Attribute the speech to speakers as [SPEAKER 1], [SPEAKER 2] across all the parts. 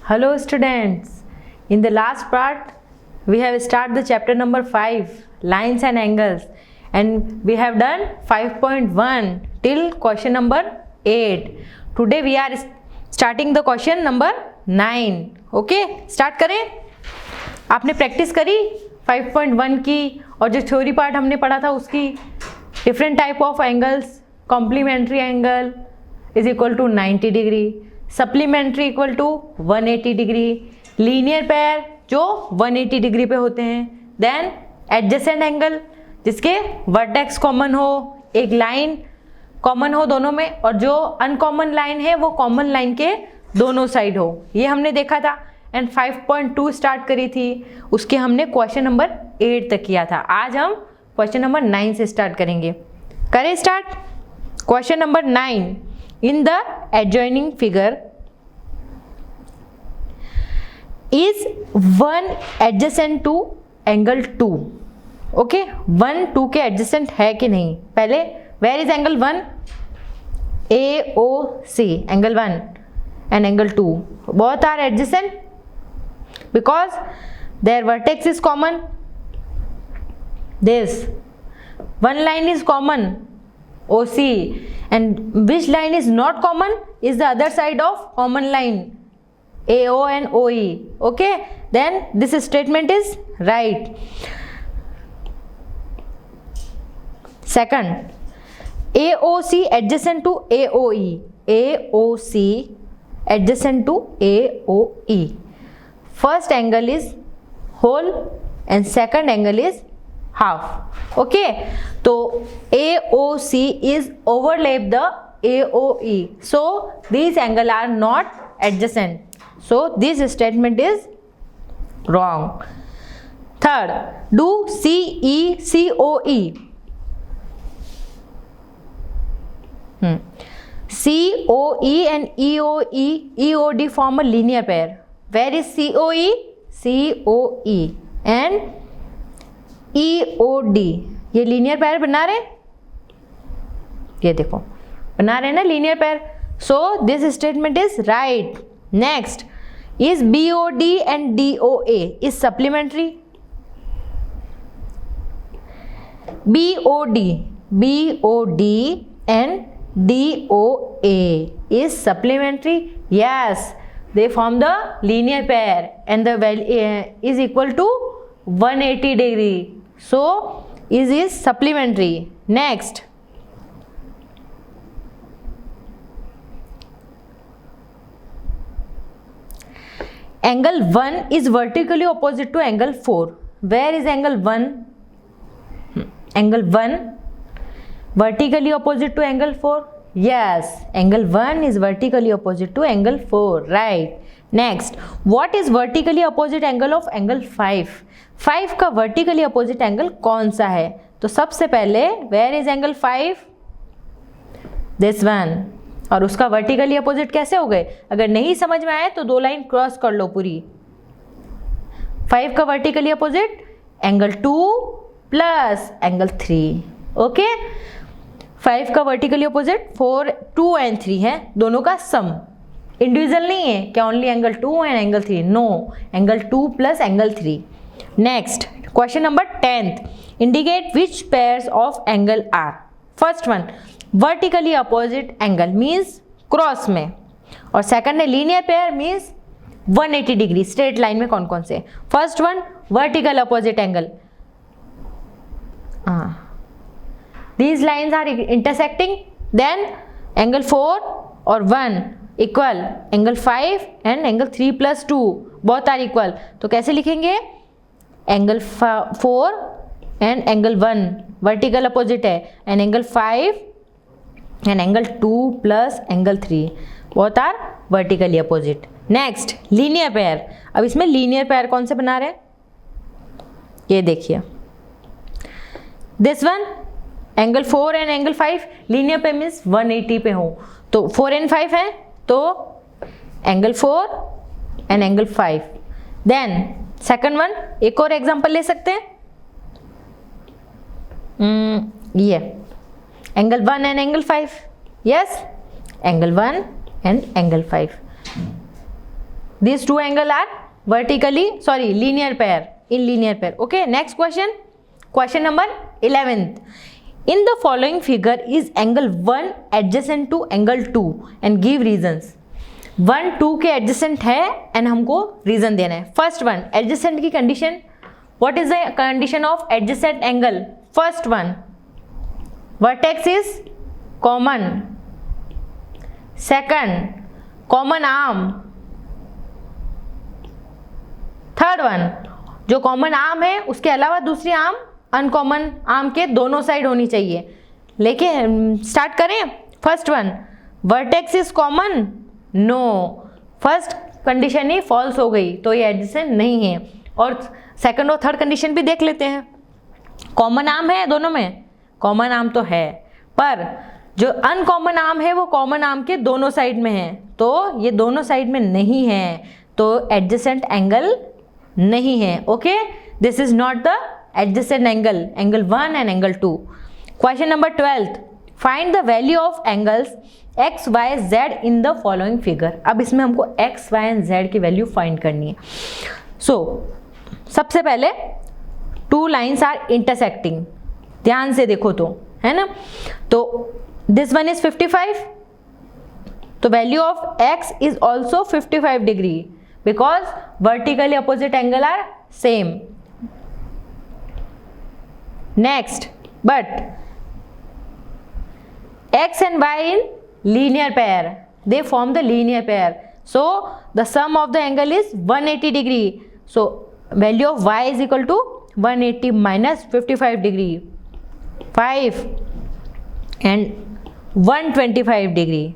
[SPEAKER 1] Hello students, in the last part we have started the chapter number 5 lines and angles and we have done 5.1 till question number 8. Today we are starting the question number 9. Okay, start करें. आपने practice करी 5.1 की और जो theory part हमने पढ़ा था उसकी. Different type of angles, complementary angle is equal to 90 degree, supplementary equal to 180 degree, linear pair जो 180 डिग्री पे होते हैं, देन एडजेसेंट एंगल जिसके वर्टेक्स कॉमन हो, एक लाइन कॉमन हो दोनों में और जो अनकॉमन लाइन है वो कॉमन लाइन के दोनों साइड हो. ये हमने देखा था एंड 5.2 स्टार्ट करी थी, उसके हमने क्वेश्चन नंबर 8 तक किया था. आज हम क्वेश्चन नंबर 9 से स्टार्ट करेंगे. करें start. Question number 9. In the adjoining figure is 1 adjacent to angle 2. Okay, 1 2 के adjacent है कि नहीं. पहले where is angle 1? AOC, angle 1 and angle 2 both are adjacent because their vertex is common. This one line is common, OC, and which line is not common is the other side of common line, AO and OE. Okay, then this statement is right. Second, AOC adjacent to AOE, AOC adjacent to AOE. First angle is whole and second angle is half. Okay, so AOC is overlap the AOE, so these angle are not adjacent, so this statement is wrong. Third, do CE COE and EOD form a linear pair. Where is COE? COE and EOD ये linear pair बना रहे, ये देखो बना रहे ना linear pair. So this statement is right. Next, is BOD and DOA is supplementary. BOD and DOA is supplementary. Yes, they form the linear pair and the value is equal to 180 degree. So is supplementary. Next, angle 1 is vertically opposite to angle 4. Where is angle 1? Angle 1 vertically opposite to angle 4. Yes, angle 1 is vertically opposite to angle 4. Right. Next, what is vertically opposite angle of angle 5? 5 का vertically opposite angle कौन सा है? तो सबसे पहले where is angle 5? This one. और उसका vertically opposite कैसे हो गए? अगर नहीं समझ में आए तो दो लाइन क्रॉस कर लो पूरी. 5 का vertically opposite angle 2 plus angle 3. Okay? 5 का vertically opposite 4, 2 and 3 है, दोनों का सम. इंडिविजुअल नहीं है क्या only angle 2 and angle 3. No, angle 2 plus angle 3. Next, question number 10th. Indicate which pairs of angle are. First one vertically opposite angle means cross में, और second है linear pair means 180 degree straight line में. कौन कौन से? First one vertical opposite angle. These lines are intersecting, then angle 4 or 1 equal angle 5 and angle 3 plus 2 both are equal. तो कैसे लिखेंगे? angle 4 and angle 1 vertical opposite है and angle 5 and angle 2 plus angle 3 both are vertically opposite. Next, linear pair. अब इसमें linear pair कौन से बना रहे हैं? ये देखिए, this one angle 4 and angle 5 linear पे मीन्स 180 पे हो, तो 4 एंड 5 है तो angle 4 and angle 5. Then second one, एक और एग्जांपल ले सकते हैं. ये angle 1 and angle 5. Yes, angle 1 and angle 5. These two angles are linear pair, in linear pair. Okay, next question. Question number 11th. In the following figure is angle 1 adjacent to angle 2 and give reasons. 1 2 के adjacent है and हमको reason देना है. First one, adjacent की condition. What is the condition of adjacent angle? First one, vertex is common. Second, common arm. Third one, जो common arm है उसके अलावा दूसरी आर्म अनकॉमन आर्म के दोनों साइड होनी चाहिए. लेकिन स्टार्ट करें. First one, vertex is common. No, first condition ही फॉल्स हो गई, तो ये एडजेसेंट नहीं है. और सेकंड और थर्ड कंडीशन भी देख लेते हैं. कॉमन आर्म है दोनों में, कॉमन आर्म तो है, पर जो अनकॉमन आर्म है वो कॉमन आर्म के दोनों साइड में है, तो ये दोनों साइड में नहीं है, तो एडजेसेंट एंगल नहीं है. Okay, this is not the adjacent angle 1 and angle 2. Question number 12th. Find the value of angles x, y, z in the following figure. अब इसमें हमको x, y and z की वैल्यू फाइंड करनी है. So, सबसे पहले two lines are intersecting. ध्यान से देखो तो, है ना. तो दिस वन इज 55, तो value of x is also 55 degree because vertically opposite angle are same. Next, but x and y in linear pair, they form the linear pair, so the sum of the angle is 180 degree. So value of y is equal to 180 minus 55 degree, 5 and 125 degree.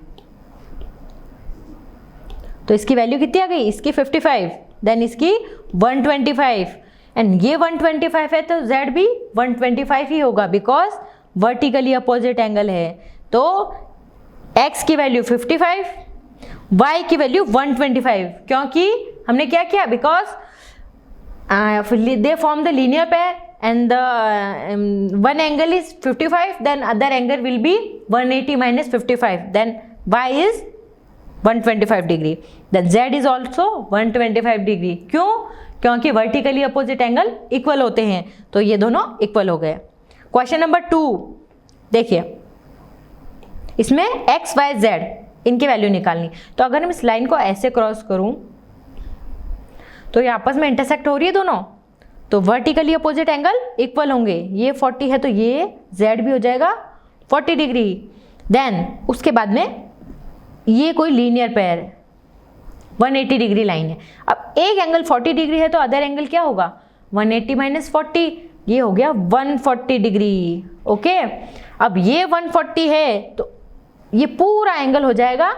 [SPEAKER 1] तो इसकी value कितनी आ गई? इसकी 55, then इसकी 125, and ये 125 है तो z भी 125 ही होगा बिकॉज वर्टिकली अपोजिट एंगल है. तो x की वैल्यू 55, y की वैल्यू 125, क्योंकि हमने क्या किया, because they form the linear pair and the one angle is 55, then other angle will be 180 minus 55, then y is 125 degree, then z is also 125 degree. क्यों? क्योंकि वर्टिकली अपोजिट एंगल इक्वल होते हैं, तो ये दोनों इक्वल हो गए. Question number 2 देखिए, इसमें x, y, z इनकी वैल्यू निकालनी. तो अगर मैं इस लाइन को ऐसे क्रॉस करूं तो ये आपस में इंटरसेक्ट हो रही है दोनों, तो वर्टिकली अपोजिट एंगल इक्वल होंगे. ये 40 है तो ये z भी हो जाएगा 40 डिग्री. देन उसके बाद में ये कोई लीनियर पेयर है, 180 डिग्री लाइन है. अब एक एंगल 40 डिग्री है तो अदर एंगल क्या होगा? 180 minus 40, ये हो गया 140 डिग्री. ओके, अब ये 140 है तो ये पूरा एंगल हो जाएगा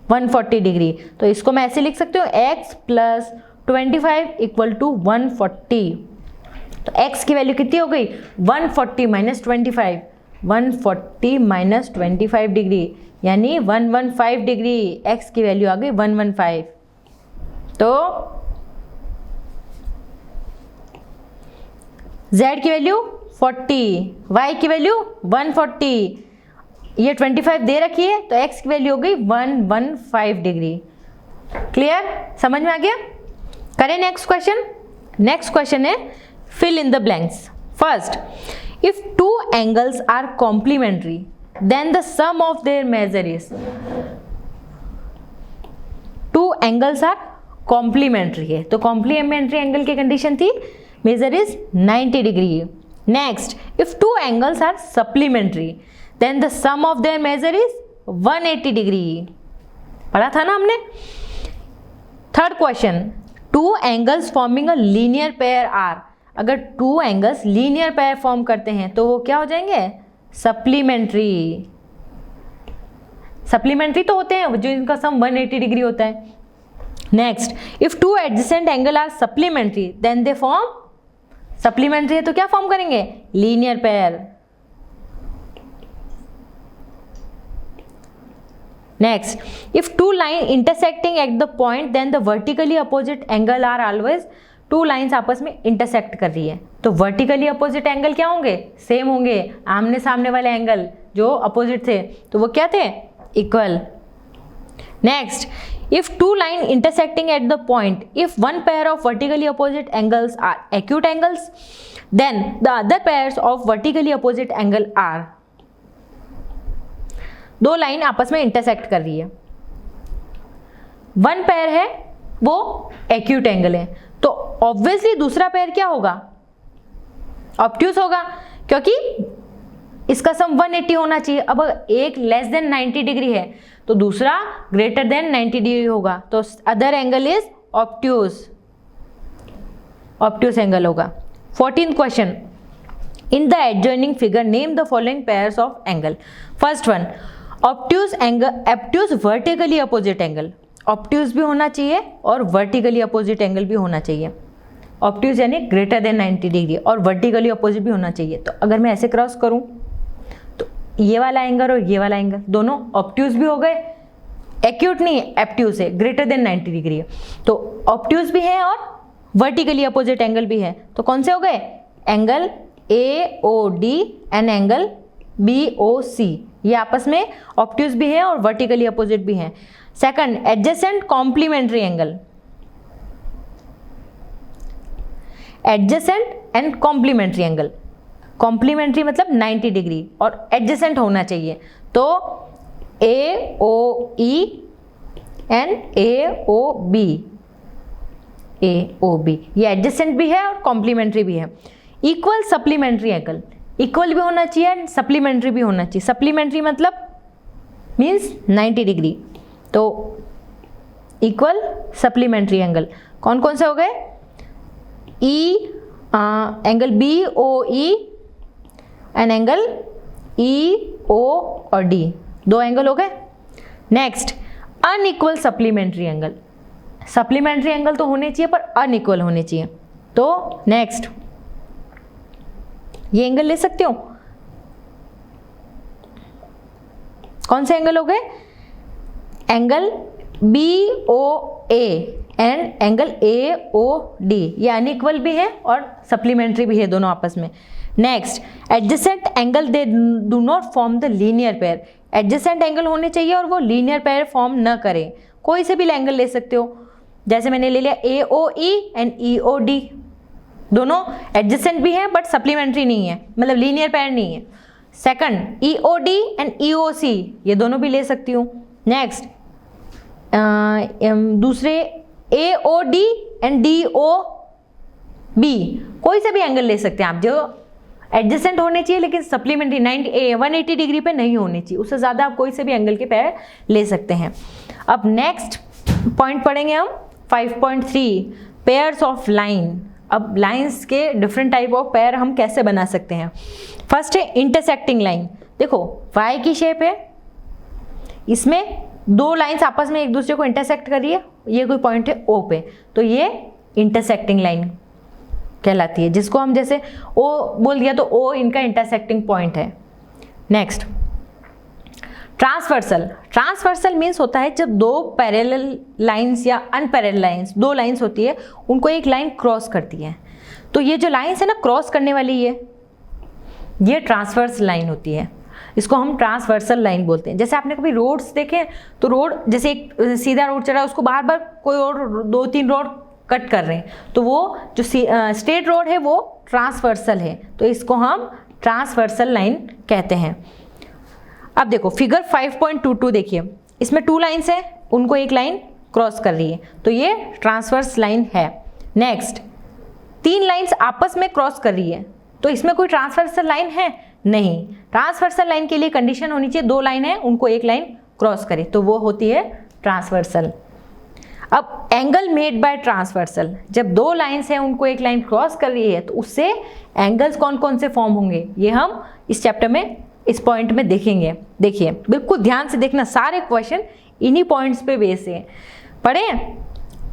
[SPEAKER 1] 140 डिग्री. तो इसको मैं ऐसे लिख सकती हूँ, x plus 25 equal to 140. तो x की वैल्यू कितनी हो गई? 140 minus 25, 140 minus 25 डिग्री, यानी 115 डिग्री. x की वैल्यू आ गई 115. तो z की वैल्यू 40, y की वैल्यू 140, ये 25 दे रखी है तो x की वैल्यू हो गई 115 डिग्री. क्लियर? समझ में आ गया? करें नेक्स्ट क्वेश्चन. नेक्स्ट क्वेश्चन है fill in the blanks. First, if two angles are complementary then the sum of their measure is. Two angles are complementary है, तो complementary angle की कंडीशन थी measure is 90 degree. Next, if two angles are supplementary then the sum of their measure is 180 degree. पढ़ा था ना हमने. Third question, two angles forming a linear pair are. अगर two angles linear pair form करते हैं तो वो क्या हो जाएंगे? सप्लीमेंट्री. सप्लीमेंट्री तो होते हैं जो इनका सम 180 डिग्री होता है. Next, if two adjacent angle are supplementary then they form. Supplementary है तो क्या फॉर्म करेंगे? Linear pair. Next, if two line intersecting at the point then the vertically opposite angle are always. Two lines आपस में intersect कर रही है तो वर्टिकली अपोजिट एंगल क्या होंगे? सेम होंगे. आमने सामने वाले एंगल जो अपोजिट थे तो वो क्या थे? Equal. Next, If two line intersecting at the point, if one pair of vertically opposite angles are acute angles, then the other pairs of vertically opposite angle are. दो लाइन आपस में intersect कर रही है, वन पेयर है वो acute angle है, तो ऑब्वियसली दूसरा पेयर क्या होगा, ऑब्ट्यूज होगा, क्योंकि इसका सम 180 होना चाहिए। अब एक लेस देन 90 डिग्री है तो दूसरा ग्रेटर देन 90 डिग्री होगा, तो other angle is obtuse, obtuse angle होगा। 14th question, in the adjoining figure name the following pairs of angle. First one, obtuse angle, obtuse vertically opposite angle, obtuse भी होना चाहिए और वर्टिकली अपोजिट एंगल भी होना चाहिए। ऑब्ट्यूज यानी greater than 90 degree और वर्टिकली अपोजिट भी होना चाहिए। तो अगर मैं ऐसे क्रॉस करूं तो ये वाला एंगल और ये वाला एंगल दोनों ऑब्ट्यूज भी हो गए, एक्यूट नहीं है, एब्ट्यूज है, ग्रेटर देन 90 डिग्री है, तो ऑब्ट्यूज भी है और वर्टिकली अपोजिट एंगल भी है। तो कौन से हो गए, angle AOD and angle BOC, ये आपस में ऑब्ट्यूज भी है और वर्टिकली अपोजिट भी है। Second, adjacent complementary angle, adjacent and complementary angle, complementary मतलब 90 डिग्री और एडजेसेंट होना चाहिए, तो AOE एंड AOB, ये एडजेसेंट भी है और कॉम्प्लीमेंट्री भी है। इक्वल सप्लीमेंट्री एंगल, इक्वल भी होना चाहिए एंड सप्लीमेंट्री भी होना चाहिए। सप्लीमेंट्री मतलब मीन्स 90 डिग्री, तो इक्वल सप्लीमेंट्री एंगल कौन कौन से हो गए, angle BOE and angle EO और D, दो एंगल हो गए। Next, unequal supplementary angle, supplementary angle तो होने चाहिए पर अनइक्वल होने चाहिए, तो नेक्स्ट ये एंगल ले सकते हो, कौन से एंगल हो गए, angle BOA and angle AOD, ये अनइक्वल भी है और सप्लीमेंट्री भी है दोनों आपस में। Next, adjacent angle they do not form the linear pair, adjacent angle होने चाहिए और वो लीनियर पेयर फॉर्म न करें, कोई से भी एंगल ले सकते हो, जैसे मैंने ले लिया AOE एंड EOD, दोनों एडजेसेंट भी है बट सप्लीमेंट्री नहीं है, मतलब लीनियर पेयर नहीं है। सेकंड, EOD एंड EOC, ये दोनों भी ले सकती हूँ। नेक्स्ट, दूसरे AOD एंड DOB, कोई से भी एंगल ले सकते हैं आप, जो एडजेसेंट होने चाहिए लेकिन सप्लीमेंट्री 180 डिग्री पे नहीं होनी चाहिए, उससे ज़्यादा आप कोई से भी एंगल के पेयर ले सकते हैं। अब नेक्स्ट पॉइंट पढ़ेंगे हम 5.3, पेयर्स ऑफ लाइन। अब लाइंस के डिफरेंट टाइप ऑफ पेयर हम कैसे बना सकते हैं। फर्स्ट है इंटरसेक्टिंग लाइन, देखो वाई की शेप है, इसमें दो लाइंस आपस में एक दूसरे को इंटरसेक्ट कर रही है, ये कोई पॉइंट है O पे, तो ये इंटरसेक्टिंग लाइन कहलाती है, जिसको हम जैसे O बोल दिया तो O इनका इंटरसेक्टिंग पॉइंट है। नेक्स्ट, ट्रांसवर्सल, ट्रांसवर्सल मीन्स होता है जब दो पैरेलल लाइंस या अनपैरेलल लाइंस, दो लाइंस होती है उनको एक लाइन क्रॉस करती है, तो ये जो लाइंस है ना क्रॉस करने वाली ये ट्रांसवर्स लाइन होती है, इसको हम ट्रांसवर्सल लाइन बोलते हैं। जैसे आपने कभी रोड्स देखे तो रोड, जैसे एक सीधा रोड चला उसको बार बार कोई और 2-3 रोड कट कर रहे हैं, तो वो जो स्ट्रेट रोड है वो ट्रांसवर्सल है, तो इसको हम ट्रांसवर्सल लाइन कहते हैं। अब देखो फिगर 5.22 देखिए, इसमें 2 लाइन्स है, उनको एक लाइन क्रॉस कर रही है, तो ये ट्रांसवर्स लाइन है। नेक्स्ट, 3 लाइन्स आपस में क्रॉस कर रही है, तो इसमें कोई ट्रांसवर्सल लाइन है नहीं। ट्रांसवर्सल लाइन के लिए कंडीशन होनी चाहिए 2 लाइन है उनको एक लाइन क्रॉस करे, तो वो होती है ट्रांसवर्सल। अब एंगल मेड बाय ट्रांसवर्सल, जब 2 लाइन्स हैं उनको एक लाइन क्रॉस कर रही है तो उससे एंगल्स कौन कौन से फॉर्म होंगे, ये हम इस चैप्टर में इस पॉइंट में देखेंगे। देखिए बिल्कुल ध्यान से देखना, सारे क्वेश्चन इन्हीं पॉइंट्स पे बेस है। पढ़े,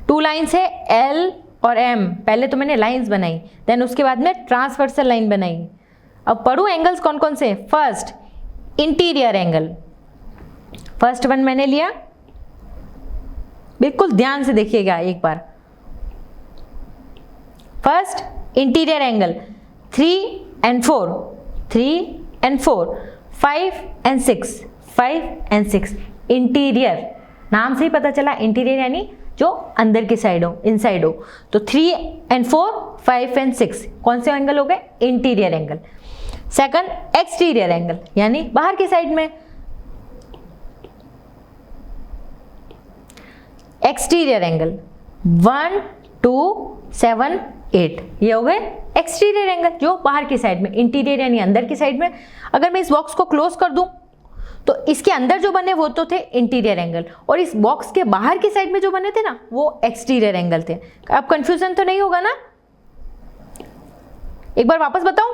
[SPEAKER 1] 2 लाइन्स है L और M, पहले तो मैंने लाइन्स बनाई, देन उसके बाद में ट्रांसवर्सल लाइन बनाई। अब पढ़ूँ एंगल्स कौन कौन से। First, interior angle, first one मैंने लिया, बिल्कुल ध्यान से देखिएगा एक बार। First interior angle 3 and 4, 3 and 4, 5 and 6, 5 and 6, interior नाम से ही पता चला, इंटीरियर यानी जो अंदर की साइड हो, इनसाइड हो। तो 3 and 4, 5 and 6 कौन से एंगल हो गए? Interior angle. Second exterior angle यानी बाहर की साइड में। एक्सटीरियर एंगल 1, 2, 7, 8 ये हो गए एक्सटीरियर एंगल जो बाहर की साइड में। इंटीरियर यानी अंदर की साइड में। अगर मैं इस बॉक्स को क्लोज कर दूं तो इसके अंदर जो बने वो तो थे इंटीरियर एंगल, और इस बॉक्स के बाहर की साइड में जो बने थे ना वो एक्सटीरियर एंगल थे। अब कंफ्यूजन तो नहीं होगा ना? एक बार वापस बताऊं,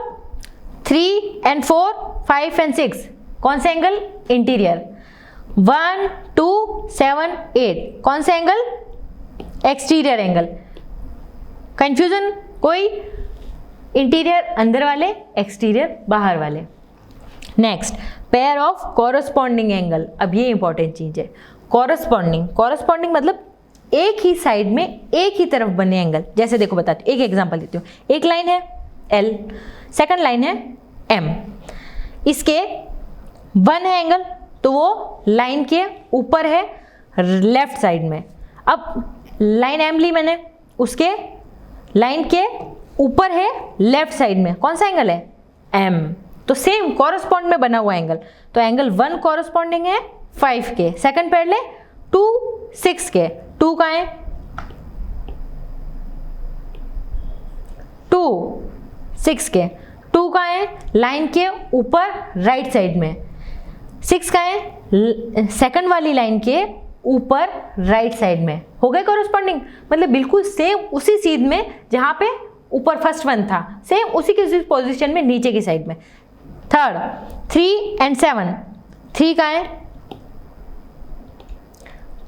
[SPEAKER 1] 3 and 4, 5 and 6 कौन सा एंगल? इंटीरियर। 1, 2, 7, 8 कौन सा एंगल? Exterior angle. कंफ्यूजन कोई? इंटीरियर अंदर वाले, एक्सटीरियर बाहर वाले। Next, pair of corresponding angle. अब ये इंपॉर्टेंट चीज है, कॉरस्पॉन्डिंग मतलब एक ही साइड में एक ही तरफ बने एंगल। जैसे देखो बताती हूँ, एक एग्जांपल देती हूँ। एक लाइन है L, सेकंड लाइन है M, इसके 1 है एंगल तो वो लाइन के ऊपर है लेफ्ट साइड में। अब लाइन M ली मैंने, उसके लाइन के ऊपर है लेफ्ट साइड में, कौन सा एंगल है? M। तो सेम कॉरस्पॉन्ड में बना हुआ एंगल। तो एंगल 1 कॉरस्पॉन्डिंग है 5 के, सेकंड पैरेलल 2 6 के। 2 कहाँ है? 2 6 के। 2 कहाँ है? लाइन के ऊपर राइट साइड में। 6 कहाँ है? सेकंड वाली लाइन के ऊपर राइट साइड में। हो गए कॉरस्पॉन्डिंग, मतलब बिल्कुल सेम उसी सीध में जहां पे ऊपर फर्स्ट वन था, सेम उसी की पोजीशन में नीचे की साइड में। थर्ड 3 and 7, 3 कहाँ है?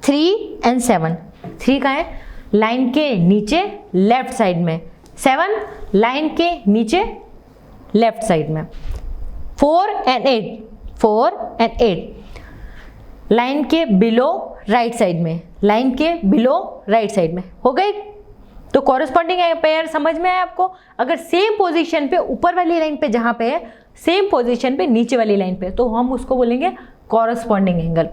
[SPEAKER 1] 3 and 7, 3 कहाँ है? लाइन के नीचे लेफ्ट साइड में। 7 लाइन के नीचे लेफ्ट साइड में। 4 and 8, 4 and 8 लाइन के बिलो राइट साइड में, लाइन के बिलो राइट साइड में। हो गई? तो कॉरस्पॉन्डिंग पेयर समझ में आया आपको? अगर सेम पोजीशन पे ऊपर वाली लाइन पे जहां पे है, सेम पोजीशन पे नीचे वाली लाइन पे, तो हम उसको बोलेंगे कॉरस्पॉन्डिंग एंगल।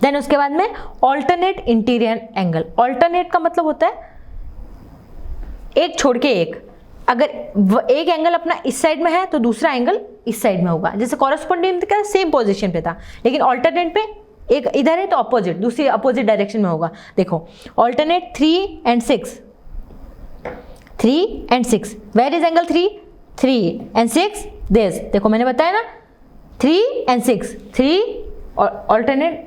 [SPEAKER 1] देन उसके बाद में ऑल्टरनेट इंटीरियर एंगल। ऑल्टरनेट का मतलब होता है एक छोड़ के एक। अगर एक एंगल अपना इस साइड में है तो दूसरा एंगल इस साइड में होगा। जैसे कॉरस्पॉन्डिंग का सेम पोजीशन पे था, लेकिन ऑल्टरनेट पे एक इधर है तो अपोजिट, दूसरी अपोजिट डायरेक्शन में होगा। देखो alternate 3 and 6, 3 and 6, where is angle 3? 3 and 6 this. देखो मैंने बताया ना 3 and 6, 3 ऑल्टरनेट,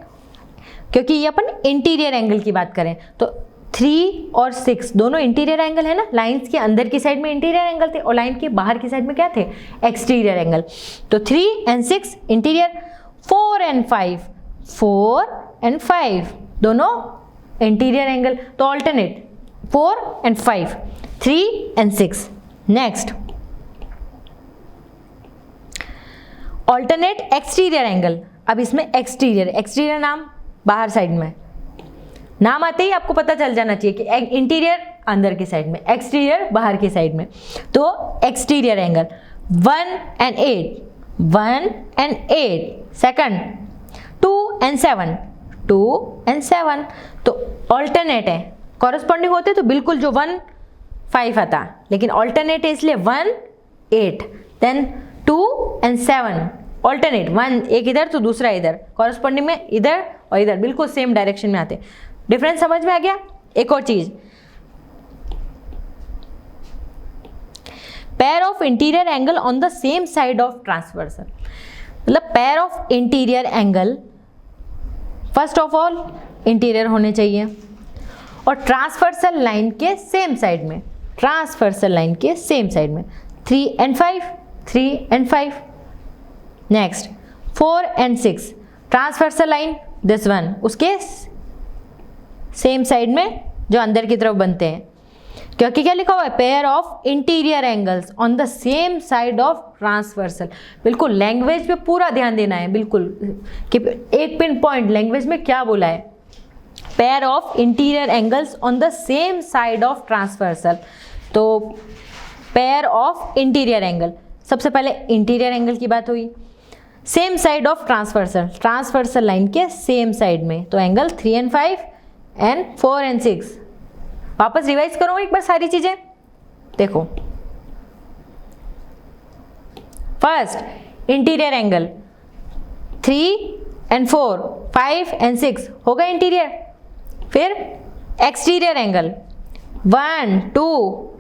[SPEAKER 1] क्योंकि ये अपन इंटीरियर एंगल की बात करें तो 3 और 6 दोनों इंटीरियर एंगल है ना। लाइंस के अंदर की साइड में इंटीरियर एंगल थे और लाइन के बाहर की साइड में क्या थे? Exterior angle. तो 3 and 6 इंटीरियर। 4 and 5, 4 and 5 दोनों इंटीरियर एंगल। तो alternate 4 and 5, 3 and 6। Next alternate exterior angle. अब इसमें एक्सटीरियर नाम बाहर साइड में, नाम आते ही आपको पता चल जाना चाहिए कि इंटीरियर अंदर की साइड में, एक्सटीरियर बाहर की साइड में। तो exterior angle 1 and 8, 1 and 8, second 2 and 7, 2 and 7। तो ऑल्टरनेट है, कॉरस्पॉन्डिंग होते तो बिल्कुल जो 1 5 आता, लेकिन ऑल्टरनेट है इसलिए 1 8, देन 2 and 7 ऑल्टरनेट, 1 एक इधर तो दूसरा इधर, कॉरस्पॉन्डिंग में इधर और इधर बिल्कुल सेम डायरेक्शन में आते। डिफरेंस समझ में आ गया? एक और चीज, pair of interior angle on the same side of transversal. मतलब pair of interior angle first of all interior होने चाहिए और ट्रांसवर्सल लाइन के सेम साइड में, ट्रांसवर्सल लाइन के सेम साइड में 3 and 5, 3 and 5। Next 4 and 6 transversal line this one, उसके same side में जो अंदर की तरफ बनते हैं, क्योंकि क्या लिखा हुआ है? Pair of interior angles on the same side of transversal. बिल्कुल लैंग्वेज पे पूरा ध्यान देना है, बिल्कुल कि एक पिन पॉइंट लैंग्वेज में क्या बोला है। Pair of interior angles on the same side of transversal. तो पेयर ऑफ इंटीरियर एंगल, सबसे पहले इंटीरियर एंगल की बात हुई। Same side of transversal, transversal line के सेम साइड में, तो एंगल 3 and 5 एंड 4 and 6। वापस रिवाइज करो एक बार सारी चीजें, देखो। First interior angle 3 and 4, 5 and 6 होगा इंटीरियर। फिर एक्सटीरियर एंगल 1, 2,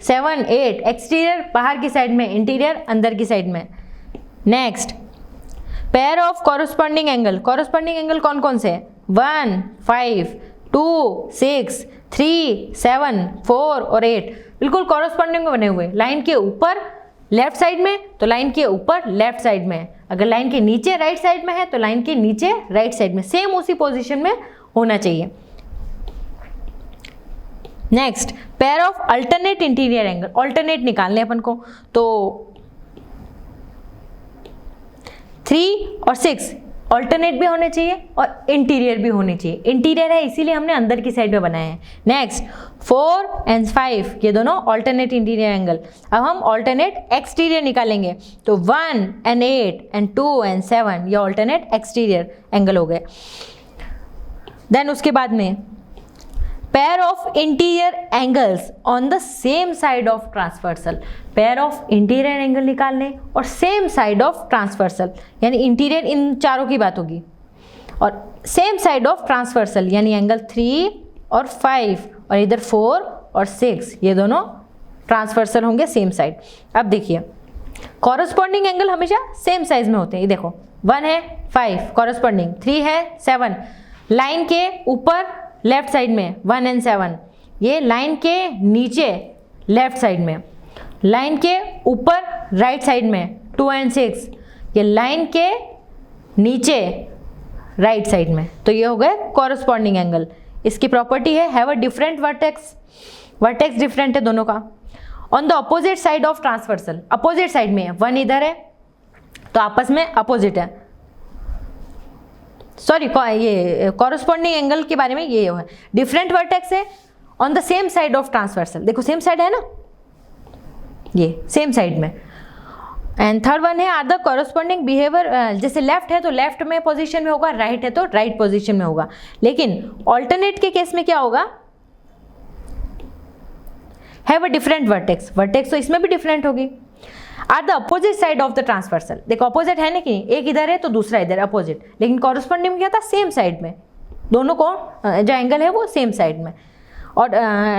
[SPEAKER 1] 7, 8, एक्सटीरियर बाहर की साइड में, इंटीरियर अंदर की साइड में। Next pair of corresponding angle, corresponding angle कौन कौन से हैं? 1, 5, 2, 6, 3, 7, 4 और 8 बिल्कुल कॉरस्पॉन्डिंग में बने हुए। लाइन के ऊपर लेफ्ट साइड में तो लाइन के ऊपर लेफ्ट साइड में, अगर लाइन के नीचे राइट साइड में है तो लाइन के नीचे राइट साइड में, सेम उसी पोजीशन में होना चाहिए। Next pair of alternate interior angle, alternate निकालने अपन को, तो 3 और 6 अल्टरनेट भी होने चाहिए और इंटीरियर भी होने चाहिए। इंटीरियर है इसीलिए हमने अंदर की साइड में बनाया है। नेक्स्ट 4 and 5 ये दोनों अल्टरनेट इंटीरियर एंगल। अब हम अल्टरनेट एक्सटीरियर निकालेंगे, तो 1 and 8 and 2 and 7 ये अल्टरनेट एक्सटीरियर एंगल हो गए। देन उसके बाद में pair of interior angles on the same side of transversal, pair of interior angle निकालने और सेम साइड ऑफ ट्रांसवर्सल, यानी इंटीरियर इन चारों की बात होगी, और सेम साइड ऑफ ट्रांसवर्सल यानी एंगल 3 और 5 और इधर 4 और 6 ये दोनों ट्रांसवर्सल होंगे सेम साइड। अब देखिए कॉरस्पॉन्डिंग एंगल हमेशा सेम साइज में होते हैं। ये देखो 1 है 5 कॉरस्पॉन्डिंग, 3 है 7, लाइन के ऊपर लेफ्ट साइड में 1 and 7, ये लाइन के नीचे लेफ्ट साइड में, लाइन के ऊपर राइट साइड में 2 and 6, ये लाइन के नीचे राइट साइड में, तो ये हो गए कॉरस्पॉन्डिंग एंगल। इसकी प्रॉपर्टी है have a different vertex, vertex different है दोनों का। On the opposite side of transversal, opposite side में है, 1 इधर है तो आपस में अपोजिट है, सॉरी ये कॉरस्पॉन्डिंग एंगल के बारे में ये है। डिफरेंट वर्टेक्स है on the same side of transversal, देखो सेम साइड है ना, ये सेम साइड में। एंड थर्ड वन है आर द कॉरस्पॉन्डिंग बिहेवियर, जैसे लेफ्ट है तो लेफ्ट में पोजीशन में होगा, राइट है तो राइट पोजीशन में होगा। लेकिन ऑल्टरनेट के केस में क्या होगा, have a different vertex, vertex तो इसमें भी डिफरेंट होगी। Are the opposite side of the transversal, देखो अपोजिट है ना कि एक इधर है तो दूसरा इधर अपोजिट, लेकिन कॉरस्पॉन्डिंग में क्या था, सेम साइड में, दोनों को जो एंगल है वो सेम साइड में। और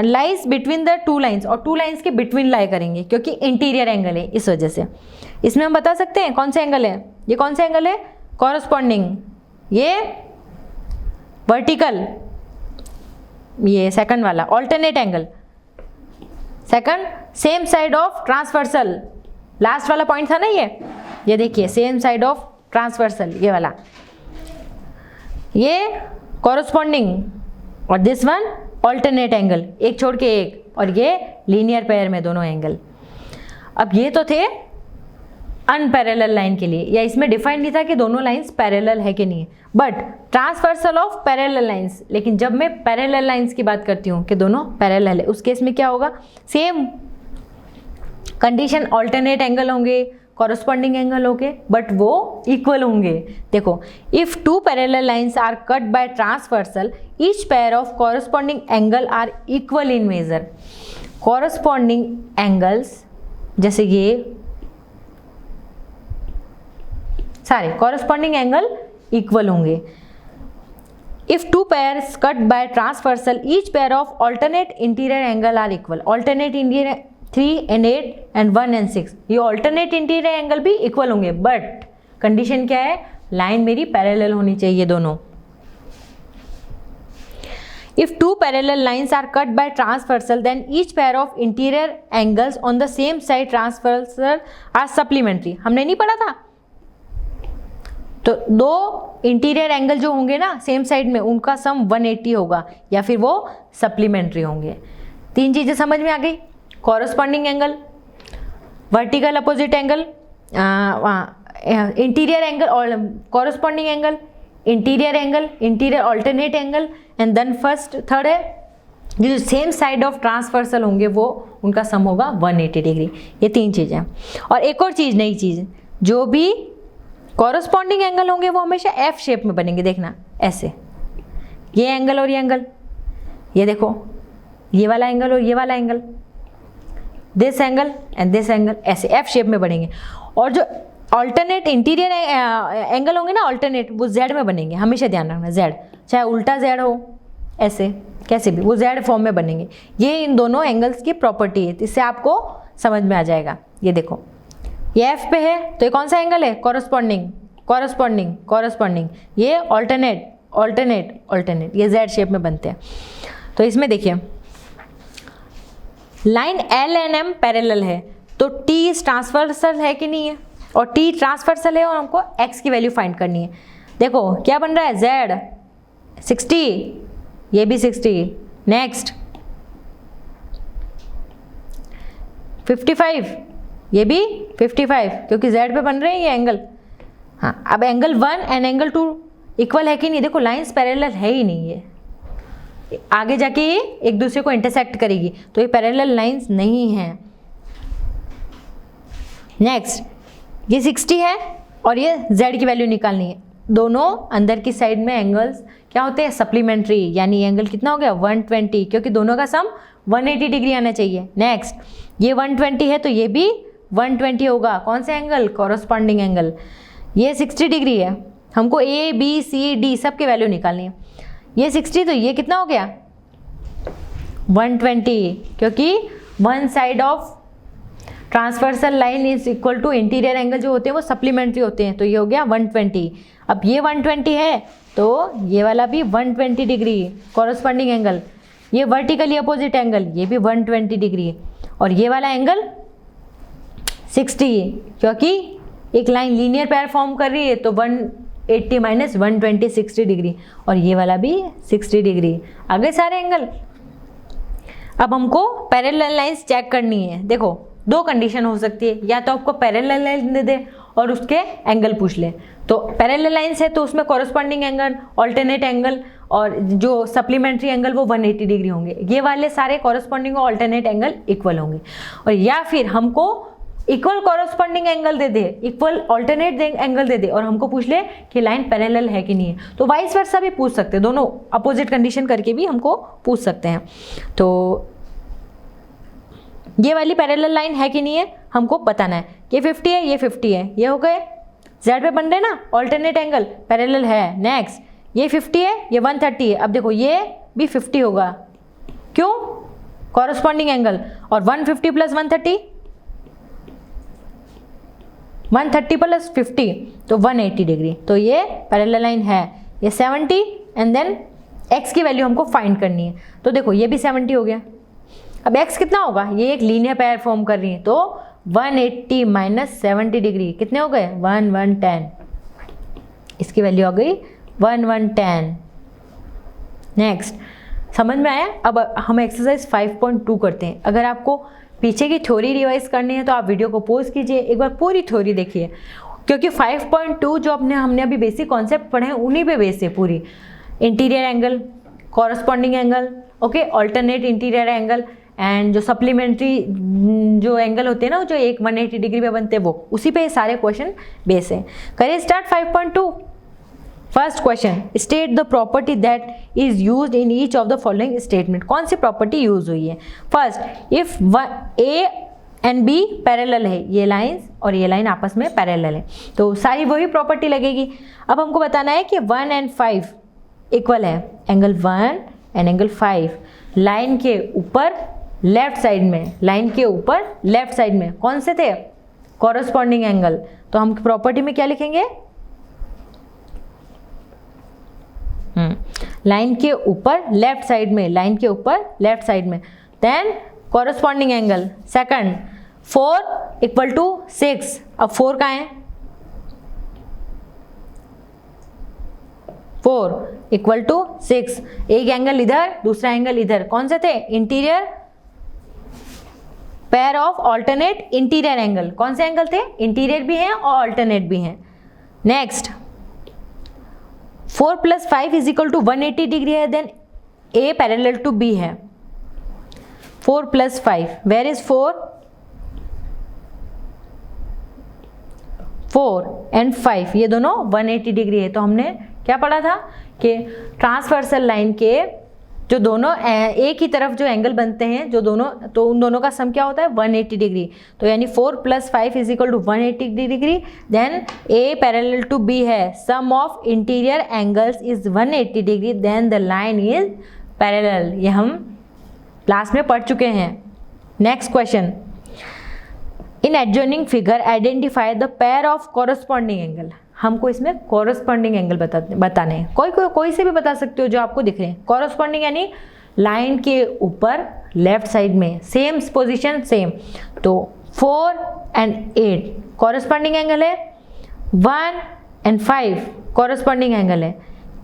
[SPEAKER 1] lies between the two lines, और टू लाइंस के बिटवीन लाई करेंगे क्योंकि इंटीरियर एंगल है इस वजह से। इसमें हम बता सकते हैं कौन सा एंगल है, ये कौन सा एंगल है, कॉरस्पॉन्डिंग, ये वर्टिकल, ये सेकंड वाला alternate angle, second same side of transversal, last वाला पॉइंट था ना ये देखिए सेम साइड ऑफ ट्रांसवर्सल ये वाला, ये कॉरस्पॉन्डिंग और दिस वन ऑल्टरनेट एंगल, एक छोड़ के एक, और ये लीनियर पेयर में दोनों एंगल। अब ये तो थे अनपैरेलल लाइन के लिए, या इसमें डिफाइन नहीं था कि दोनों लाइंस पैरेलल है कि नहीं, but transversal of parallel lines. लेकिन जब मैं पैरेलल लाइंस की बात करती हूँ कि दोनों पैरेलल है, उस केस में क्या होगा, सेम कंडीशन, ऑल्टरनेट एंगल होंगे, कॉरस्पॉन्डिंग एंगल होंगे, बट वो इक्वल होंगे। देखो if two parallel lines are cut by transversal, each pair of corresponding angle are equal in measure. Corresponding angles जैसे ये सारे कॉरस्पॉन्डिंग एंगल इक्वल होंगे। If two pairs cut by transversal, each pair of alternate interior angle are equal. Alternate interior 3 and 8 and 1 and 6 ये alternate interior angle भी equal होंगे, but condition क्या है, line मेरी पैरेलल होनी चाहिए दोनों। If two parallel lines are cut by transversal, then each pair of interior angles on the same side transversal are supplementary. हमने नहीं पढ़ा था, तो दो इंटीरियर एंगल जो होंगे ना सेम साइड में, उनका सम 180 होगा या फिर वो सप्लीमेंट्री होंगे। तीन चीजें समझ में आ गई, corresponding angle, vertical opposite angle, interior angle और corresponding angle, interior angle, interior alternate angle, and then first third है जो सेम साइड ऑफ ट्रांसवर्सल होंगे वो उनका सम होगा 180 डिग्री। ये तीन चीज़ें। और एक और चीज़, नई चीज़, जो भी कॉरस्पॉन्डिंग एंगल होंगे वो हमेशा एफ शेप में बनेंगे, देखना ऐसे, ये एंगल और ये एंगल, ये देखो ये वाला एंगल और ये वाला angle, this angle and this angle, ऐसे एफ शेप में बनेंगे। और जो ऑल्टरनेट इंटीरियर एंगल होंगे ना ऑल्टरनेट, वो जेड में बनेंगे, हमेशा ध्यान रखना, जेड, चाहे उल्टा जेड हो, ऐसे कैसे भी वो जेड फॉर्म में बनेंगे। ये इन दोनों एंगल्स की प्रॉपर्टी है, इससे आपको समझ में आ जाएगा। ये देखो ये एफ पे है तो ये कौन सा एंगल है, कॉरस्पॉन्डिंग कॉरस्पॉन्डिंग कॉरस्पॉन्डिंग, ये ऑल्टरनेट ऑल्टरनेट ऑल्टरनेट, ये जेड शेप में बनते हैं। तो इसमें देखिए line L and M parallel है, तो टी ट्रांसवर्सल है कि नहीं है, और टी ट्रांसवर्सल है और हमको एक्स की वैल्यू फाइंड करनी है। देखो क्या बन रहा है, जेड 60, ये भी 60, नेक्स्ट 55, ये भी 55, क्योंकि जेड पे बन रहे हैं ये एंगल। हाँ, अब एंगल 1 एंड एंगल 2 इक्वल है कि नहीं, देखो लाइंस पैरेलल है ही नहीं, ये आगे जाके ये एक दूसरे को इंटरसेक्ट करेगी, तो ये पैरेलल लाइंस नहीं है। नेक्स्ट ये 60 है और ये z की वैल्यू निकालनी है। दोनों अंदर की साइड में एंगल्स क्या होते हैं, सप्लीमेंट्री, यानी एंगल कितना हो गया 120, क्योंकि दोनों का सम 180 डिग्री आना चाहिए। नेक्स्ट ये 120 है तो ये भी 120 होगा, कौन सा एंगल, कॉरस्पॉन्डिंग एंगल। ये 60 डिग्री है, हमको ए बी सी डी सब की वैल्यू निकालनी है। ये 60 तो ये कितना हो गया 120, क्योंकि one side of transversal line is equal to interior angle जो होते हैं वो सप्लीमेंट्री होते हैं, तो ये हो गया 120। अब ये 120 है तो ये वाला भी 120 डिग्री कॉरस्पॉन्डिंग एंगल, ये वर्टिकली अपोजिट एंगल, ये भी 120 डिग्री, और ये वाला एंगल 60, क्योंकि एक लाइन लीनियर पैर फॉर्म कर रही है तो 180 माइनस 120 60 डिग्री, और ये वाला भी 60 डिग्री। आगे सारे एंगल। अब हमको पैरेलल लाइंस चेक करनी है। देखो दो कंडीशन हो सकती है, या तो आपको पैरेलल लाइन दे दे और उसके एंगल पूछ ले, तो पैरेलल लाइंस है तो उसमें कॉरस्पॉन्डिंग एंगल, ऑल्टरनेट एंगल और जो सप्लीमेंट्री एंगल वो 180 डिग्री होंगे। ये वाले सारे कॉरस्पॉन्डिंग और ऑल्टरनेट एंगल इक्वल होंगे। और या फिर हमको इक्वल कॉरस्पॉन्डिंग एंगल दे दे, इक्वल ऑल्टरनेट एंगल दे दे, और हमको पूछ ले कि लाइन पैरेलल है कि नहीं है, तो वाइस वर्सा भी पूछ सकते हैं, दोनों अपोजिट कंडीशन करके भी हमको पूछ सकते हैं। तो ये वाली पैरेलल लाइन है कि नहीं है हमको बताना है। ये 50 है, ये 50 है, ये हो गए जेड पे बन रहे ना ऑल्टरनेट एंगल, पैरेलल है। नेक्स्ट ये 50 है, ये 130 है। अब देखो ये भी 50 होगा, क्यों, कॉरस्पॉन्डिंग एंगल, और 150 प्लस 130 130 प्लस 50 तो 180 डिग्री, तो ये पैरेलल लाइन है। ये 70 एंड देन x की वैल्यू हमको फाइंड करनी है, तो देखो ये भी 70 हो गया। अब x कितना होगा, ये एक लीनियर पैर फॉर्म कर रही है, तो 180 माइनस 70 डिग्री कितने हो गए 1110, इसकी वैल्यू आ गई 1110। नेक्स्ट समझ में आया। अब हम एक्सरसाइज 5.2 करते हैं। अगर आपको पीछे की थ्योरी रिवाइज करनी है तो आप वीडियो को पॉज कीजिए, एक बार पूरी थ्योरी देखिए, क्योंकि 5.2 जो हमने अभी बेसिक कॉन्सेप्ट पढ़े हैं उन्हीं पे बेस है पूरी। Interior angle, corresponding angle, okay, alternate interior angle and जो सप्लीमेंट्री जो एंगल होते हैं ना जो एक 180 डिग्री पे बनते हैं, वो उसी पे सारे क्वेश्चन बेस है। करिए start 5.2। First question, state the property that is used in each of the following statement. कौन सी प्रॉपर्टी यूज हुई है। First, if A and B parallel है, ये लाइंस और ये लाइन आपस में पैरेलल है, तो सारी वही प्रॉपर्टी लगेगी। अब हमको बताना है कि 1 and 5 इक्वल है, एंगल 1 एंड एंगल 5 लाइन के ऊपर लेफ्ट साइड में, लाइन के ऊपर लेफ्ट साइड में कौन से थे, कॉरस्पॉन्डिंग एंगल। तो हम प्रॉपर्टी में क्या लिखेंगे, लाइन के ऊपर लेफ्ट साइड में, लाइन के ऊपर लेफ्ट साइड में, then corresponding angle. Second, 4 equal to 6। अब 4 कहाँ है, 4 इक्वल टू 6। एक एंगल इधर, दूसरा एंगल इधर, कौन से थे, interior pair of alternate interior angle. कौन से एंगल थे, इंटीरियर भी हैं और ऑल्टरनेट भी हैं। Next, 4 plus 5 is equal to 180 degree है, then a parallel to b है। 4 प्लस 5, वेयर इज 4, 4 एंड 5 ये दोनों 180 डिग्री है। तो हमने क्या पढ़ा था कि ट्रांसवर्सल लाइन के जो दोनों एक ही तरफ जो एंगल बनते हैं जो दोनों, तो उन दोनों का सम क्या होता है 180 डिग्री। तो यानी 4 + 5 = 180 degree. Then a parallel to b है, sum of interior angles is 180 degree, then the line is parallel. ये हम लास्ट में पढ़ चुके हैं। Next question, in adjoining figure identify the pair of corresponding angle. हमको इसमें कॉरस्पॉन्डिंग एंगल बताने हैं। कोई से भी बता सकते हो जो आपको दिख रहे हैं। कॉरस्पॉन्डिंग यानी लाइन के ऊपर लेफ्ट साइड में सेम पोजीशन सेम। तो 4 and 8 कॉरस्पॉन्डिंग एंगल है, 1 and 5 कॉरस्पॉन्डिंग एंगल है,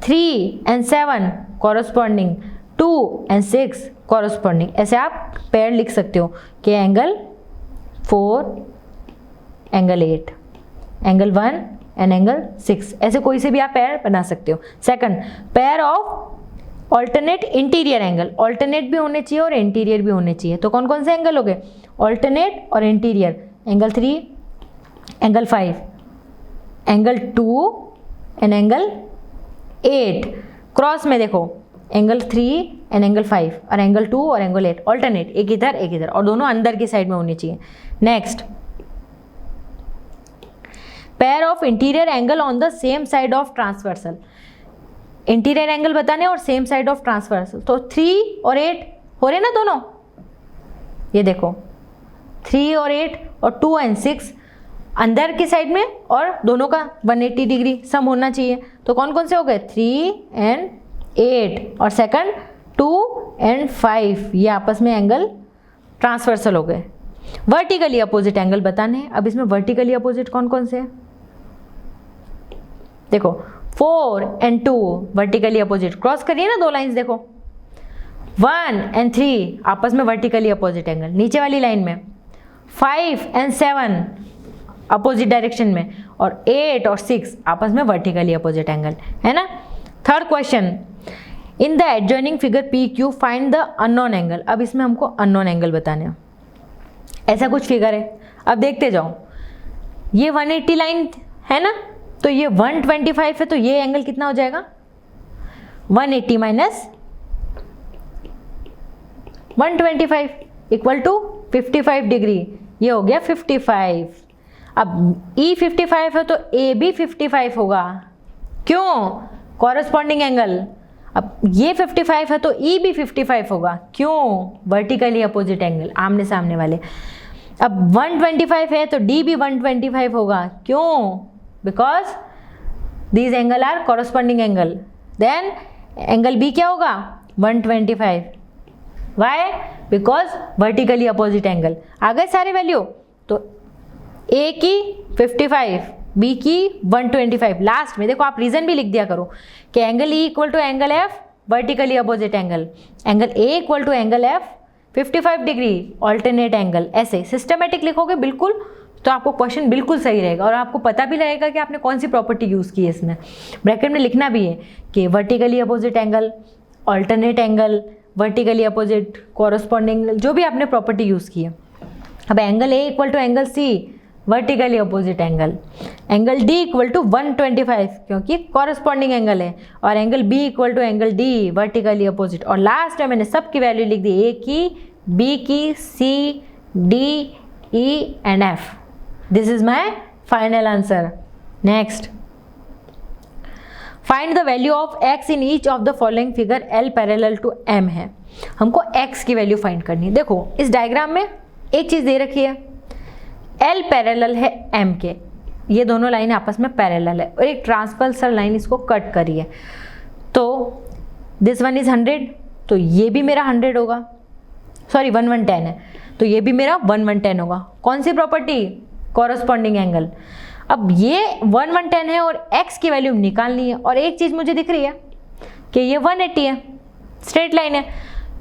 [SPEAKER 1] 3 and 7 कॉरस्पॉन्डिंग, 2 and 6 कॉरस्पॉन्डिंग। ऐसे आप पेयर लिख सकते हो कि angle 4, angle 8, angle 1 and angle 6, ऐसे कोई से भी आप पेयर बना सकते हो। Second, pair of alternate interior angle. Alternate भी होने चाहिए और इंटीरियर भी होने चाहिए। तो कौन कौन से एंगल हो गए? ऑल्टरनेट और interior, angle 3, angle 5, angle 2 and angle 8। Cross में देखो एंगल 3 एंड एंगल 5 और एंगल 2 और एंगल 8, ऑल्टरनेट, एक इधर और दोनों अंदर की साइड में होनी चाहिए। Next, pair of interior angle on the same side of transversal. Interior angle बताने और सेम साइड ऑफ ट्रांसवर्सल। तो 3 और 8 हो रहे ना दोनों, ये देखो 3 और 8 और 2 and 6 अंदर की साइड में और दोनों का 180 डिग्री सम होना चाहिए। तो कौन कौन से हो गए? 3 and 8 और सेकंड 2 and 5, ये आपस में एंगल ट्रांसवर्सल हो गए। वर्टिकली अपोजिट एंगल बताने हैं। अब इसमें वर्टिकली अपोजिट कौन कौन से हैं? देखो 4 and 2 वर्टिकली अपोजिट, क्रॉस करिए ना दो लाइंस, देखो 1 and 3 आपस में वर्टिकली अपोजिट एंगल नीचे वाली लाइन में, 5 and 7 अपोजिट डायरेक्शन में, और 8 और 6 आपस में वर्टिकली अपोजिट एंगल है ना। Third question, in the adjoining figure PQ find the unknown angle. अब इसमें हमको अननोन एंगल बताने हैं। ऐसा कुछ फिगर है, अब देखते जाओ। ये 180 लाइन है ना, तो ये 125 है, तो ये एंगल कितना हो जाएगा? 180 माइनस 125 इक्वल टू 55 डिग्री। ये हो गया 55। अब E 55 है तो A भी 55 होगा। क्यों? Corresponding angle. अब ये 55 है तो E भी 55 होगा। क्यों? वर्टिकली अपोजिट एंगल, आमने सामने वाले। अब 125 है तो D भी 125 होगा। क्यों? Because these angle are corresponding angle. Then angle B क्या होगा? 125। Why? Because vertically opposite angle. आ गए सारे वैल्यू। तो A की 55, B की 125। लास्ट में देखो आप रीजन भी लिख दिया करो कि angle E equal to angle F vertically opposite angle, angle A equal to angle F 55 degree alternate angle. ऐसे सिस्टमेटिक लिखोगे बिल्कुल तो आपको क्वेश्चन बिल्कुल सही रहेगा और आपको पता भी रहेगा कि आपने कौन सी प्रॉपर्टी यूज़ की है। इसमें ब्रैकेट में लिखना भी है कि vertically opposite angle, alternate angle, vertically opposite, corresponding, जो भी आपने प्रॉपर्टी यूज़ की है। अब angle A equal to angle C vertically opposite angle, angle D equal to 125 क्योंकि कॉरस्पॉन्डिंग एंगल है, और angle B equal to angle D vertically opposite. और लास्ट में मैंने सबकी वैल्यू लिख दी, A की, B की, C, D, E and F। This is my final answer. Next, find the value of x in each of the following figure L parallel to M है। हमको x की वैल्यू फाइंड करनी है। देखो इस diagram में एक चीज़ दे रखी है, L पैरेलल है M के, ये दोनों लाइन आपस में पैरेलल है और एक ट्रांसवर्सल लाइन इसको कट करी है। तो दिस वन इज 100, तो ये भी मेरा 100 होगा, सॉरी 110 है, तो ये भी मेरा 110 होगा। कौन सी प्रॉपर्टी? Corresponding angle. अब ये 110 है और x की वैल्यू निकालनी है, और एक चीज़ मुझे दिख रही है कि ये 180 है, स्ट्रेट लाइन है,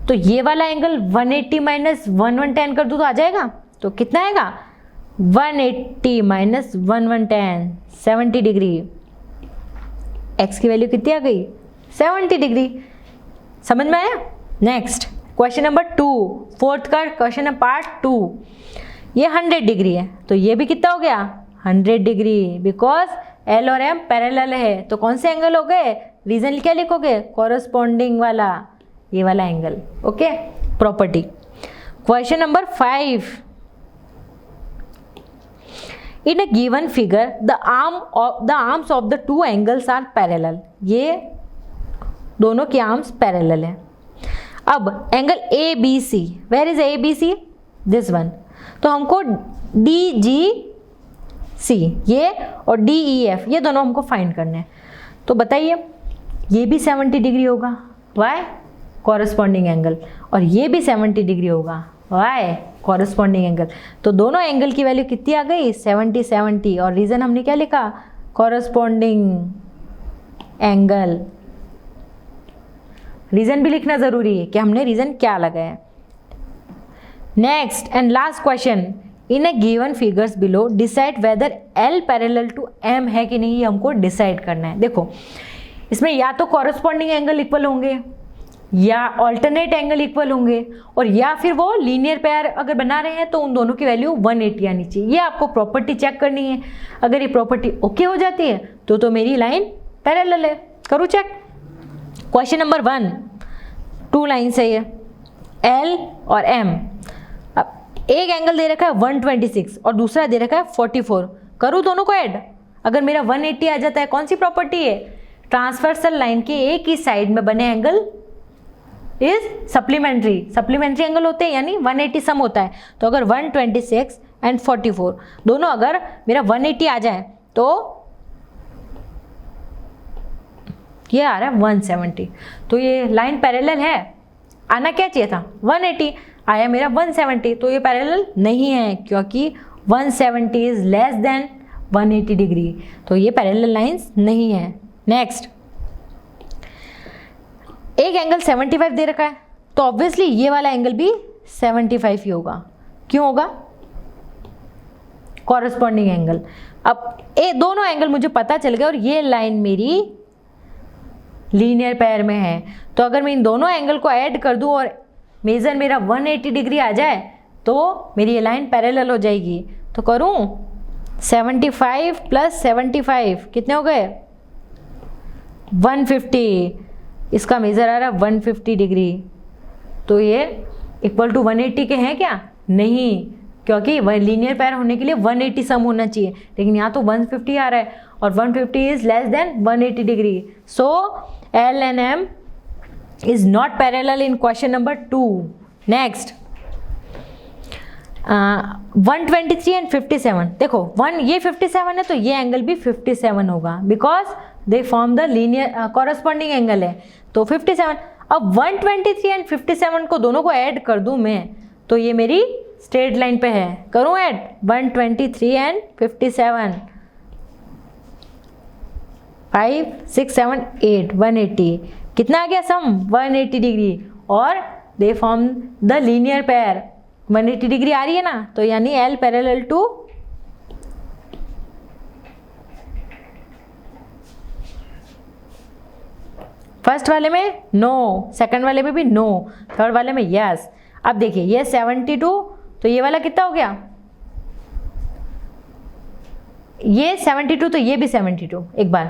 [SPEAKER 1] तो ये वाला एंगल 180 माइनस 110 कर दूँ तो आ जाएगा। तो कितना आएगा? 180 माइनस 110, 70 डिग्री। x की वैल्यू कितनी आ गई? 70 डिग्री। समझ में आया? नेक्स्ट क्वेश्चन नंबर 2, फोर्थ का क्वेश्चन है पार्ट 2। ये 100 डिग्री है, तो ये भी कितना हो गया? 100 डिग्री, बिकॉज एल और एम पैरेलल है। तो कौन से एंगल हो गए? रीजन क्या लिखोगे? कॉरस्पॉन्डिंग वाला, ये वाला angle. Okay, property. Question number 5, in a given figure the arms of the two angles are parallel. ये दोनों के आर्म्स पैरेलल है। अब angle A B C, where is A B C? This one. तो हमको डी जी सी ये और D E F ये दोनों हमको फाइंड करने हैं। तो बताइए, ये भी 70 डिग्री होगा, वाई? Corresponding angle. और ये भी 70 डिग्री होगा, वाई? Corresponding angle. तो दोनों एंगल की वैल्यू कितनी आ गई? 70 70। और रीजन हमने क्या लिखा? Corresponding angle. रीजन भी लिखना जरूरी है कि हमने रीजन क्या लगाया। Next and last question, in a given figures below decide whether L parallel to M है कि नहीं, ये हमको डिसाइड करना है। देखो, इसमें या तो कॉरस्पॉन्डिंग एंगल इक्वल होंगे या ऑल्टरनेट एंगल इक्वल होंगे, और या फिर वो लीनियर पेयर अगर बना रहे हैं तो उन दोनों की वैल्यू 180 आनी चाहिए। ये आपको प्रॉपर्टी चेक करनी है। अगर ये प्रॉपर्टी ओके हो जाती है तो मेरी लाइन पैरेलल है। करूँ चेक? क्वेश्चन नंबर 1, 2 लाइन्स है ये, एल और एम। अब एक एंगल दे रखा है 126 और दूसरा दे रखा है 44। करूँ दोनों को ऐड? अगर मेरा 180 आ जाता है, कौन सी प्रॉपर्टी है? ट्रांसवर्सल लाइन के एक ही साइड में बने एंगल इज सप्लीमेंट्री एंगल होते हैं, यानी 180 सम होता है। तो अगर 126 एंड 44 दोनों अगर मेरा 180 आ जाए तो ये आ रहा है 170। तो ये लाइन पैरेलल है। आना क्या चाहिए था? 180, आया मेरा 170। तो ये पैरेलल नहीं है क्योंकि 170 इज लेस देन 180 डिग्री। तो ये पैरेलल लाइंस नहीं है। नेक्स्ट, एक एंगल 75 दे रखा है, तो ऑब्वियसली ये वाला एंगल भी 75 ही होगा। क्यों होगा? Corresponding angle. अब दोनों एंगल मुझे पता चल गया और ये लाइन मेरी लीनियर पेयर में है। तो अगर मैं इन दोनों एंगल को ऐड कर दूं और मेजर मेरा 180 डिग्री आ जाए तो मेरी ये लाइन पैरेलल हो जाएगी। तो करूं 75 प्लस 75 कितने हो गए? 150। इसका मेजर आ रहा है 150 डिग्री। तो ये इक्वल टू 180 के हैं क्या? नहीं, क्योंकि लीनियर पेयर होने के लिए 180 सम होना चाहिए, लेकिन यहाँ तो 150 आ रहा है और 150 is less than 180 degree. So L and M is not parallel in question number 2। Next, 123 and 57। देखो ये 57 है तो ये एंगल भी 57 होगा, because they form the linear corresponding angle है। तो 57। अब 123 एंड 57 को दोनों को ऐड कर दूं मैं तो ये मेरी स्ट्रेट लाइन पे है। करूं ऐड? 123 एंड 57, 5 6 7 8 180। कितना आ गया सम? 180 डिग्री। और they form the linear pair. 180 degree आ रही है ना, तो यानी एल पैरेलल टू फर्स्ट वाले में नो, सेकंड वाले में भी नो, थर्ड वाले में यस। अब देखिए ये 72, तो ये वाला कितना हो गया? ये 72 तो ये भी 72 एक बार,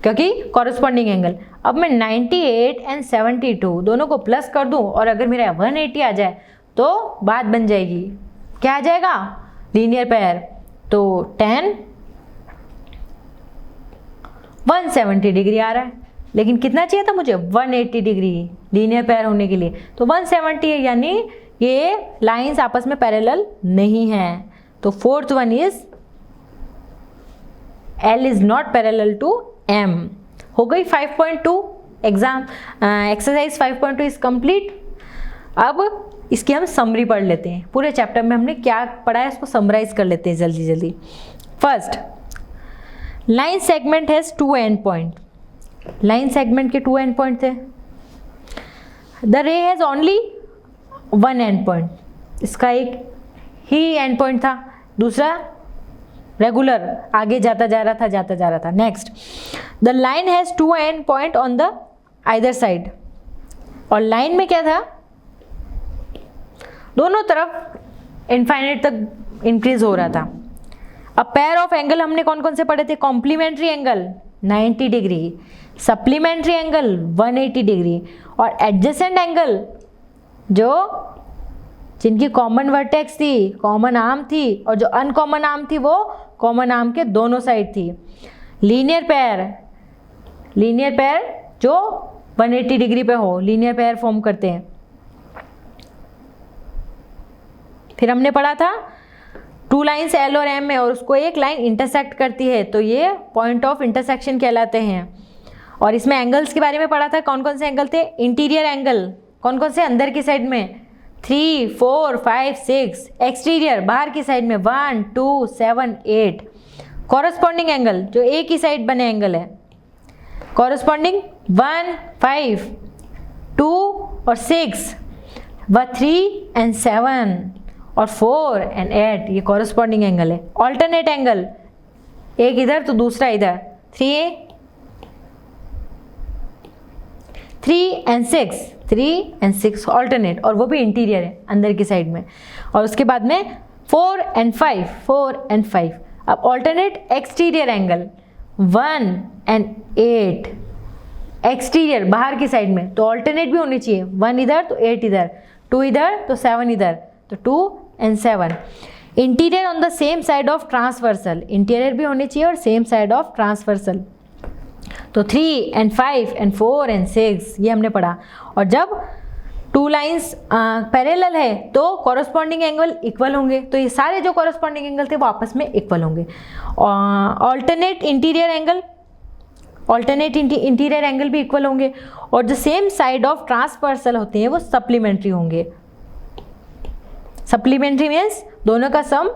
[SPEAKER 1] क्योंकि कॉरस्पॉन्डिंग एंगल। अब मैं 98 एंड 72 दोनों को प्लस कर दूं और अगर मेरा 180 आ जाए तो बात बन जाएगी। क्या आ जाएगा? Linear pair. तो 10 170 डिग्री आ रहा है, लेकिन कितना चाहिए था मुझे? 180 डिग्री लीनियर पेयर होने के लिए। तो 170 है, यानी ये लाइंस आपस में पैरेलल नहीं है। तो fourth one is L is not parallel to M। हो गई 5.2 एग्जाम एक्सरसाइज 5.2 इज कंप्लीट। अब इसकी हम समरी पढ़ लेते हैं। पूरे चैप्टर में हमने क्या पढ़ा है इसको समराइज कर लेते हैं जल्दी जल्दी। First, line segment has 2 and point. Line segment के 2 एंड पॉइंट थे। द रे हैज ओनली 1 एंड पॉइंट। इसका एक ही एंड पॉइंट था, दूसरा रेगुलर आगे जाता जा रहा था। Next, the line has 2 and point on the either side. और लाइन में क्या था? दोनों तरफ इनफाइनाइट तक इंक्रीज हो रहा था। अब पेयर ऑफ एंगल हमने कौन कौन से पढ़े थे? Complementary angle 90 degree, supplementary angle 180 degree, और एडजेसेंट एंगल जो जिनकी कॉमन वर्टेक्स थी, कॉमन आर्म थी, और जो अनकॉमन आर्म थी वो कॉमन आर्म के दोनों साइड थी। लीनियर पेयर जो 180 डिग्री पे हो, लीनियर पेयर फॉर्म करते हैं। फिर हमने पढ़ा था टू लाइन्स एल और एम में, और उसको एक लाइन इंटरसेक्ट करती है, तो ये पॉइंट ऑफ इंटरसेक्शन कहलाते हैं। और इसमें एंगल्स के बारे में पढ़ा था, कौन कौन से एंगल थे? इंटीरियर एंगल कौन कौन से? अंदर की साइड में 3, 4, 5, 6, एक्सटीरियर बाहर की साइड में 1, 2, 7, 8। कॉरस्पॉन्डिंग एंगल जो एक ही साइड बने एंगल है, कॉरस्पॉन्डिंग 1, 5, 2 और 6, व 3 and 7 और 4 and 8, ये कॉरस्पॉन्डिंग एंगल है। ऑल्टरनेट एंगल एक इधर तो दूसरा इधर, 3 and 6 ऑल्टरनेट, और वो भी इंटीरियर है अंदर की साइड में। और उसके बाद में 4 and 5। अब alternate exterior angle 1 and 8, exterior बाहर की साइड में, तो ऑल्टरनेट भी होनी चाहिए, 1 इधर तो 8 इधर, 2 इधर तो 7 इधर, तो 2 and 7। Interior on the same side of transversal, interior भी होनी चाहिए और सेम साइड ऑफ ट्रांसवर्सल, तो 3 and 5 and 4 and 6 ये हमने पढ़ा। और जब टू लाइंस पैरेलल है तो कॉरस्पॉन्डिंग एंगल इक्वल होंगे, तो ये सारे जो कॉरस्पॉन्डिंग एंगल थे वो आपस में इक्वल होंगे। ऑल्टरनेट इंटीरियर एंगल भी इक्वल होंगे, और जो सेम साइड ऑफ ट्रांसवर्सल होते हैं वो सप्लीमेंट्री होंगे। सप्लीमेंट्री मीन्स दोनों का सम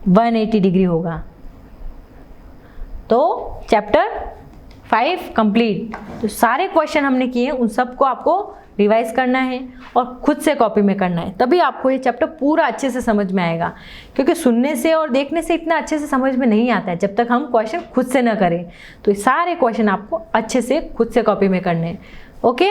[SPEAKER 1] 180 डिग्री होगा। तो चैप्टर 5 कंप्लीट। तो सारे क्वेश्चन हमने किए हैं, उन सबको आपको रिवाइज करना है और खुद से कॉपी में करना है, तभी आपको ये चैप्टर पूरा अच्छे से समझ में आएगा। क्योंकि सुनने से और देखने से इतना अच्छे से समझ में नहीं आता है जब तक हम क्वेश्चन खुद से न करें। तो ये सारे क्वेश्चन आपको अच्छे से खुद से कॉपी में करने हैं। ओके।